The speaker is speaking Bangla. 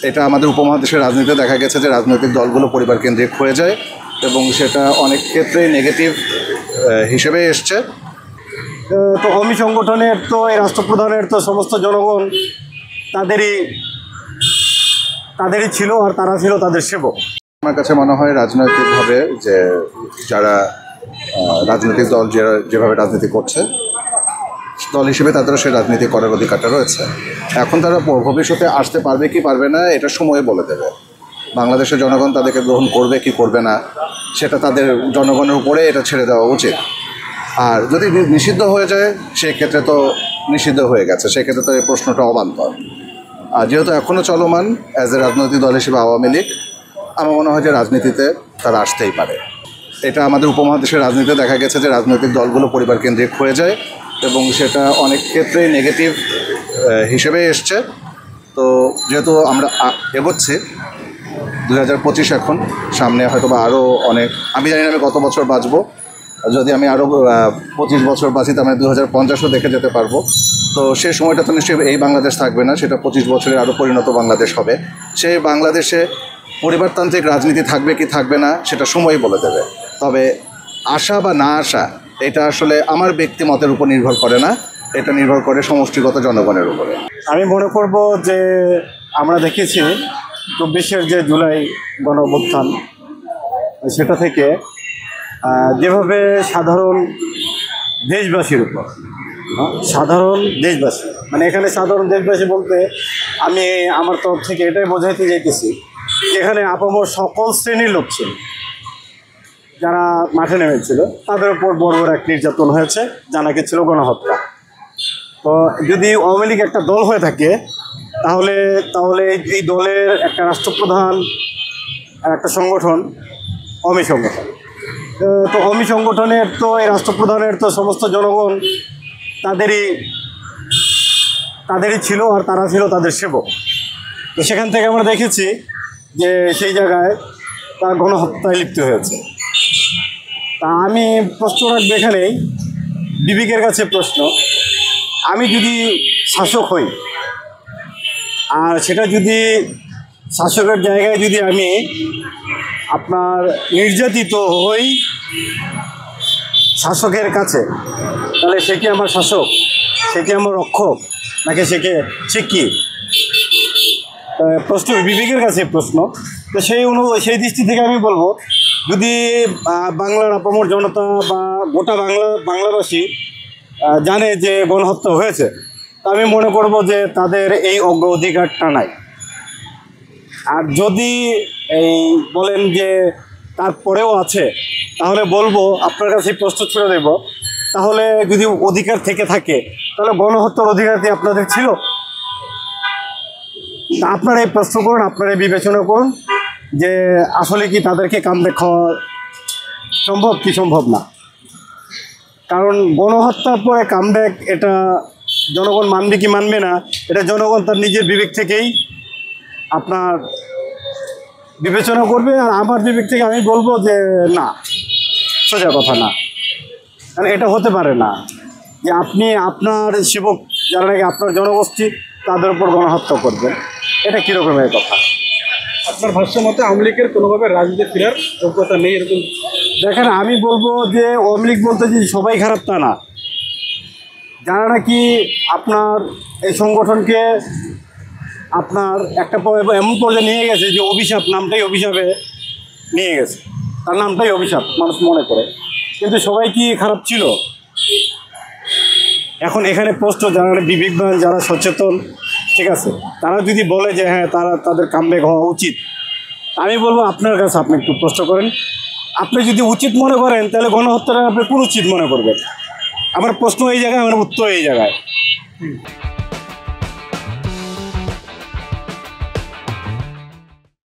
এটা আমাদের উপমহাদেশের রাজনীতিতে দেখা গেছে যে রাজনৈতিক দলগুলো পরিবার কেন্দ্রিক হয়ে যায় এবং সেটা অনেক ক্ষেত্রেই নেগেটিভ হিসেবে এসছে। তো অমি সংগঠনের তো এই রাষ্ট্রপ্রধানের তো সমস্ত জনগণ তাদেরই ছিল আর তারা ছিল তাদের সেবক। আমার কাছে মনে হয় রাজনৈতিকভাবে যে যারা রাজনৈতিক দল যেভাবে রাজনীতি করছে দল হিসেবে তাদেরও সেই রাজনীতি করার অধিকারটা রয়েছে। এখন তারা ভবিষ্যতে আসতে পারবে কি পারবে না এটা সময়ে বলে দেবে। বাংলাদেশের জনগণ তাদেরকে গ্রহণ করবে কি করবে না সেটা তাদের জনগণের উপরে এটা ছেড়ে দেওয়া উচিত। আর যদি নিষিদ্ধ হয়ে যায় সেক্ষেত্রে তো নিষিদ্ধ হয়ে গেছে, সেক্ষেত্রে তো এই প্রশ্নটা অবান্তর। আর যেহেতু এখনও চলমান অ্যাজ এ রাজনৈতিক দল হিসেবে আওয়ামী লীগ, আমার মনে হয় যে রাজনীতিতে তারা আসতেই পারে। এটা আমাদের উপমহাদেশের রাজনীতিতে দেখা গেছে যে রাজনৈতিক দলগুলো পরিবার কেন্দ্রিক হয়ে যায় এবং সেটা অনেক ক্ষেত্রেই নেগেটিভ হিসেবে এসছে। তো যেহেতু আমরা এগোচ্ছি 2025 এখন সামনে, হয়তো বা আরও অনেক, আমি জানি না আমি কত বছর বাঁচবো, যদি আমি আরও 25 বছর বাঁচি তার মানে 2050ও দেখে যেতে পারবো। তো সেই সময়টা তো নিশ্চয়ই এই বাংলাদেশ থাকবে না, সেটা 25 বছরের আরও পরিণত বাংলাদেশ হবে। সেই বাংলাদেশে পরিবারতান্ত্রিক রাজনীতি থাকবে কি থাকবে না সেটা সময়ই বলে দেবে। তবে আসা বা না আসা এটা আসলে আমার ব্যক্তিমতের উপর নির্ভর করে না, এটা নির্ভর করে সমষ্টিগত জনগণের উপরে। আমি মনে করব যে আমরা দেখেছি 24 যে জুলাই গণ অভ্যুত্থান, সেটা থেকে যেভাবে সাধারণ দেশবাসীর উপর, সাধারণ দেশবাসী মানে এখানে সাধারণ দেশবাসী বলতে আমি আমার তরফ থেকে এটাই বোঝাইতে চাইতেছি, এখানে আপামর সকল শ্রেণীর লোক ছিল যারা মাঠে নেমেছিল, তাদের উপর বড় বড় এক নির্যাতন হয়েছে, জানা গেছিল গণহত্যা। তো যদি আওয়ামী লীগ একটা দল হয়ে থাকে তাহলে এই দলের একটা রাষ্ট্রপ্রধান আর একটা সংগঠন অমি সংগঠন। তো অমি সংগঠনের তো এই রাষ্ট্রপ্রধানের তো সমস্ত জনগণ তাদেরই ছিল আর তারা ছিল তাদের সেবক। তো সেখান থেকে আমরা দেখেছি যে সেই জায়গায় তার গণহত্যায় লিপ্ত হয়েছে। তা আমি প্রশ্ন রাখবো এখানেই, বিবেকের কাছে প্রশ্ন, আমি যদি শাসক হই আর সেটা যদি শাসকের জায়গায় যদি আমি আপনার নির্যাতিত হই শাসকের কাছে, তাহলে সে কি আমার শাসক, সে কি আমার রক্ষক, নাকি সে কি? প্রশ্ন বিবেকের কাছে প্রশ্ন। তো সেই দৃষ্টি থেকে আমি বলবো, যদি বাংলার আপামর জনতা বা গোটা বাংলাবাসী জানে যে গণহত্যা হয়েছে, তা আমি মনে করব যে তাদের এই অগ্রাধিকারটা নাই। আর যদি এই বলেন যে তারপরেও আছে, তাহলে বলবো আপনার কাছে প্রশ্ন ছুড়ে দেব, তাহলে যদি অধিকার থেকে থাকে তাহলে গণহত্যার অধিকার কি আপনাদের ছিল? তা আপনারা এই প্রশ্ন করুন, আপনারা বিবেচনা করুন যে আসলে কি তাদেরকে কামব্যাক খাওয়া সম্ভব কি সম্ভব না। কারণ গণহত্যার পরে কামব্যাক এটা জনগণ মানবে কি মানবে না, এটা জনগণ তার নিজের বিবেক থেকেই আপনার বিবেচনা করবে। আর আমার বিবেক থেকে আমি বলবো যে না, সোজা কথা না। কারণ এটা হতে পারে না যে আপনি আপনার সেবক যারা নাকি আপনার জনগোষ্ঠী তাদের উপর গণহত্যা করবেন, এটা কীরকমের কথা? আপনার ভাষ্য মতে আওয়ামী লীগের কোনোভাবে রাজনীতি ফেরার যোগ্যতা নেই এরকম? দেখেন, আমি বলবো যে আওয়ামী লীগ বলতে যে সবাই খারাপ তা না। যারা নাকি আপনার এই সংগঠনকে আপনার একটা এমন পর্যায়ে নিয়ে গেছে যে অভিশাপ, নামটাই অভিশাপে নিয়ে গেছে, তার নামটাই অভিশাপ মানুষ মনে করে, কিন্তু সবাই কি খারাপ ছিল? এখন এখানে প্রশ্ন, যারা বিবেকবান, যারা সচেতন, ঠিক আছে, তারা যদি বলে যে হ্যাঁ তাদের কামব্যাক হওয়া উচিত, আমি বলবো আপনার কাছে আপনি একটু প্রশ্ন করেন। আপনি যদি উচিত মনে করেন তাহলে গণহত্যাটা আপনি কোন উচিত মনে করবেন? আমার প্রশ্ন এই জায়গায়, আমার উত্তর এই জায়গায়।